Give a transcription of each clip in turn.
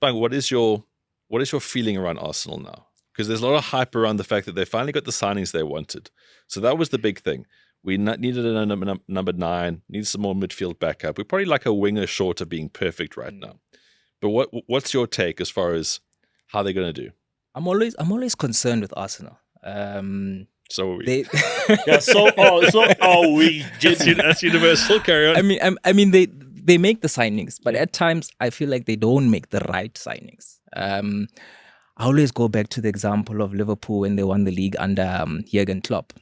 Tshepang, what is your feeling around Arsenal now? Because there's a lot of hype around the fact that they finally got the signings they wanted. So that was the big thing. We needed a number 9, needed some more midfield backup. We're probably like a winger short of being perfect right now. But what's your take as far as how they're going to do? I'm always concerned with Arsenal. So are we. Yeah, so are we. That's universal. Carry on. I mean, they make the signings, but at times I feel like they don't make the right signings. I always go back to the example of Liverpool when they won the league under Jurgen Klopp.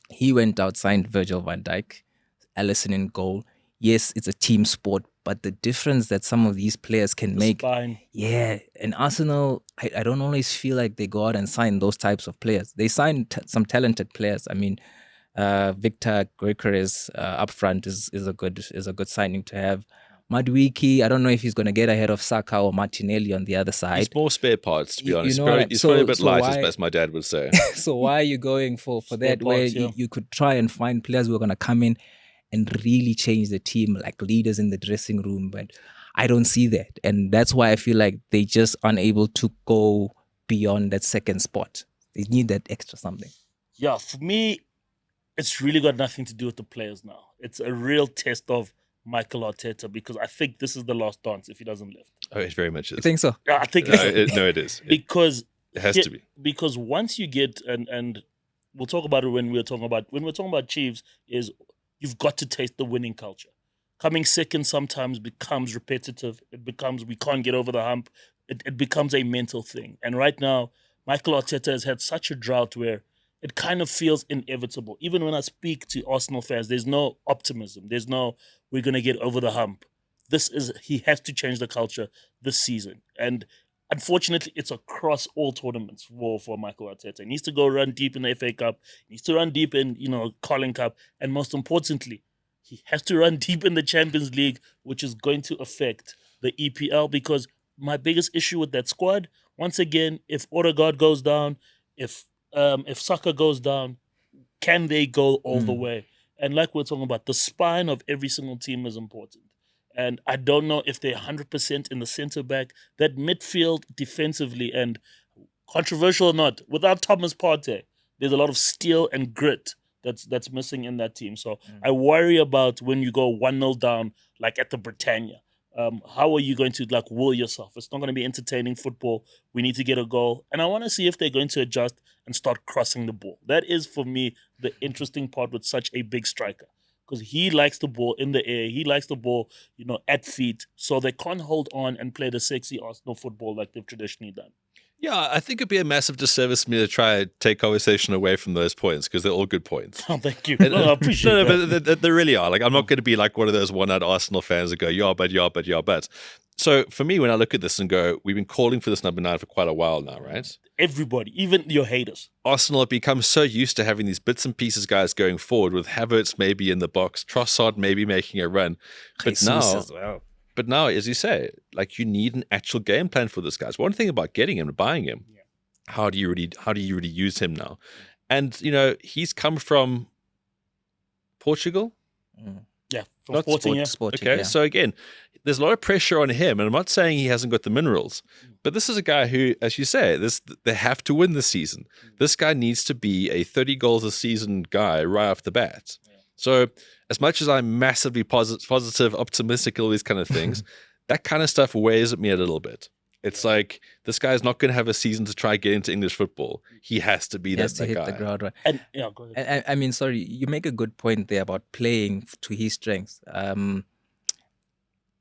He went out, signed Virgil van Dijk, Alisson in goal. Yes, it's a team sport, but the difference that some of these players can make. Spine. Yeah, and Arsenal, I don't always feel like they go out and sign those types of players. They signed some talented players. I mean, Victor Gyökeres up front is a good signing to have. Madueke, I don't know if he's going to get ahead of Saka or Martinelli on the other side. He's more spare parts, to be honest. You know, he's probably a bit light, as my dad would say. So why are you going for that parts, where yeah. you could try and find players who are going to come in and really change the team, like leaders in the dressing room? But I don't see that. And that's why I feel like they just unable to go beyond that second spot. They need that extra something. Yeah, for me, it's really got nothing to do with the players now. It's a real test of Michael Arteta, because I think this is the last dance if he doesn't lift. Oh, it very much is. You think so? Yeah, I think No, it is. because It has to be. Because once you get and we'll talk about it when we're talking about Chiefs, is you've got to taste the winning culture. Coming second sometimes becomes repetitive. It becomes we can't get over the hump. It becomes a mental thing. And right now, Michael Arteta has had such a drought where it kind of feels inevitable. Even when I speak to Arsenal fans, there's no optimism. There's no, we're going to get over the hump. He has to change the culture this season. And unfortunately, it's across all tournaments for Michael Arteta. He needs to go run deep in the FA Cup. He needs to run deep in, Carling Cup. And most importantly, he has to run deep in the Champions League, which is going to affect the EPL, because my biggest issue with that squad, once again, if Odegaard goes down, if Saka goes down, can they go all the way? And like we're talking about, the spine of every single team is important. And I don't know if they're 100% in the centre back. That midfield defensively, and controversial or not, without Thomas Partey, there's a lot of steel and grit that's missing in that team. So I worry about when you go 1-0 down, like at the Britannia. How are you going to will yourself? It's not going to be entertaining football. We need to get a goal. And I want to see if they're going to adjust and start crossing the ball. That is, for me, the interesting part with such a big striker. Because he likes the ball in the air. He likes the ball, at feet. So they can't hold on and play the sexy Arsenal football like they've traditionally done. Yeah, I think it'd be a massive disservice for me to try and take conversation away from those points, because they're all good points. Oh, thank you. I appreciate that. But they really are. I'm not going to be like one of those one-eyed Arsenal fans that go, yeah, but. So for me, when I look at this and go, we've been calling for this number 9 for quite a while now, right? Everybody, even your haters. Arsenal have become so used to having these bits and pieces guys going forward, with Havertz maybe in the box, Trossard maybe making a run. But Jesus as well. But now, as you say, you need an actual game plan for this guy. It's one thing about getting him and buying him. Yeah. How do you really use him now? And he's come from Portugal. Yeah, from Sporting. Okay, yeah. So again, there's a lot of pressure on him, and I'm not saying he hasn't got the minerals, but this is a guy who, as you say, they have to win this season. This guy needs to be a 30 goals a season guy right off the bat. Yeah. So as much as I'm massively positive, optimistic, all these kind of things, that kind of stuff weighs at me a little bit. It's like, this guy's not going to have a season to try get into English football. He has to be that guy. Hit the ground right. And go ahead. I mean, sorry, you make a good point there about playing to his strengths.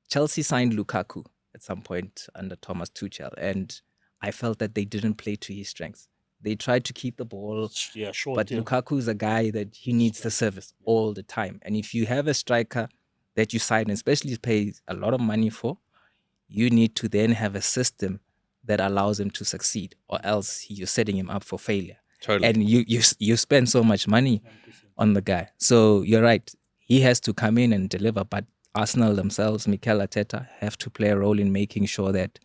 Chelsea signed Lukaku at some point under Thomas Tuchel, and I felt that they didn't play to his strengths. They tried to keep the ball, but Lukaku is a guy that he needs the service all the time. And if you have a striker that you sign, and especially pay a lot of money for, you need to then have a system that allows him to succeed, or else you're setting him up for failure. Totally. And you spend so much money on the guy. So you're right. He has to come in and deliver, but Arsenal themselves, Mikel Arteta, have to play a role in making sure that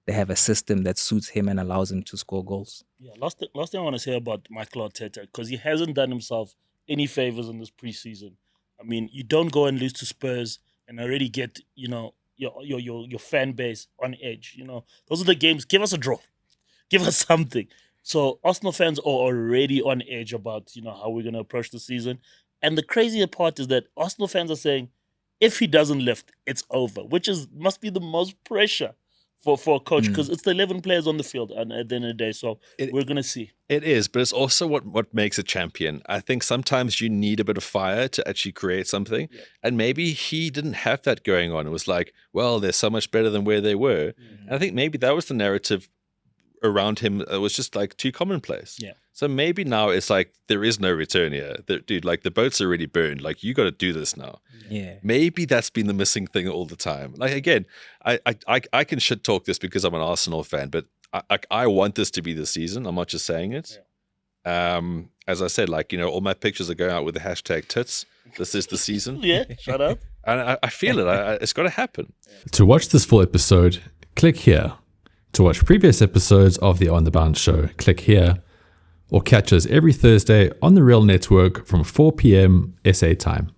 they have a system that suits him and allows him to score goals. Yeah, last thing I want to say about Michael Arteta, because he hasn't done himself any favors in this preseason. I mean, you don't go and lose to Spurs and already get, your fan base on edge. You know, those are the games. Give us a draw, give us something. So Arsenal fans are already on edge about how we're going to approach the season. And the crazier part is that Arsenal fans are saying, if he doesn't lift, it's over, which must be the most pressure for a coach, because it's the 11 players on the field at the end of the day. So we're going to see. It is, but it's also what makes a champion. I think sometimes you need a bit of fire to actually create something. Yeah. And maybe he didn't have that going on. It was like, well, they're so much better than where they were. Mm-hmm. And I think maybe that was the narrative around him. It was just like too commonplace. Yeah. So maybe now it's like, there is no return here. Dude, like the boat's already burned. Like, you got to do this now. Yeah. Maybe that's been the missing thing all the time. Like, again, I can shit talk this because I'm an Arsenal fan, but I want this to be the season. I'm not just saying it. Yeah. As I said, like, all my pictures are going out with the hashtag tits. This is the season. Yeah, shut up. And I feel it. It's got to happen. To watch this full episode, click here. To watch previous episodes of the On The Bounce Show, click here. Or catch us every Thursday on the Real Network from 4 p.m. SA time.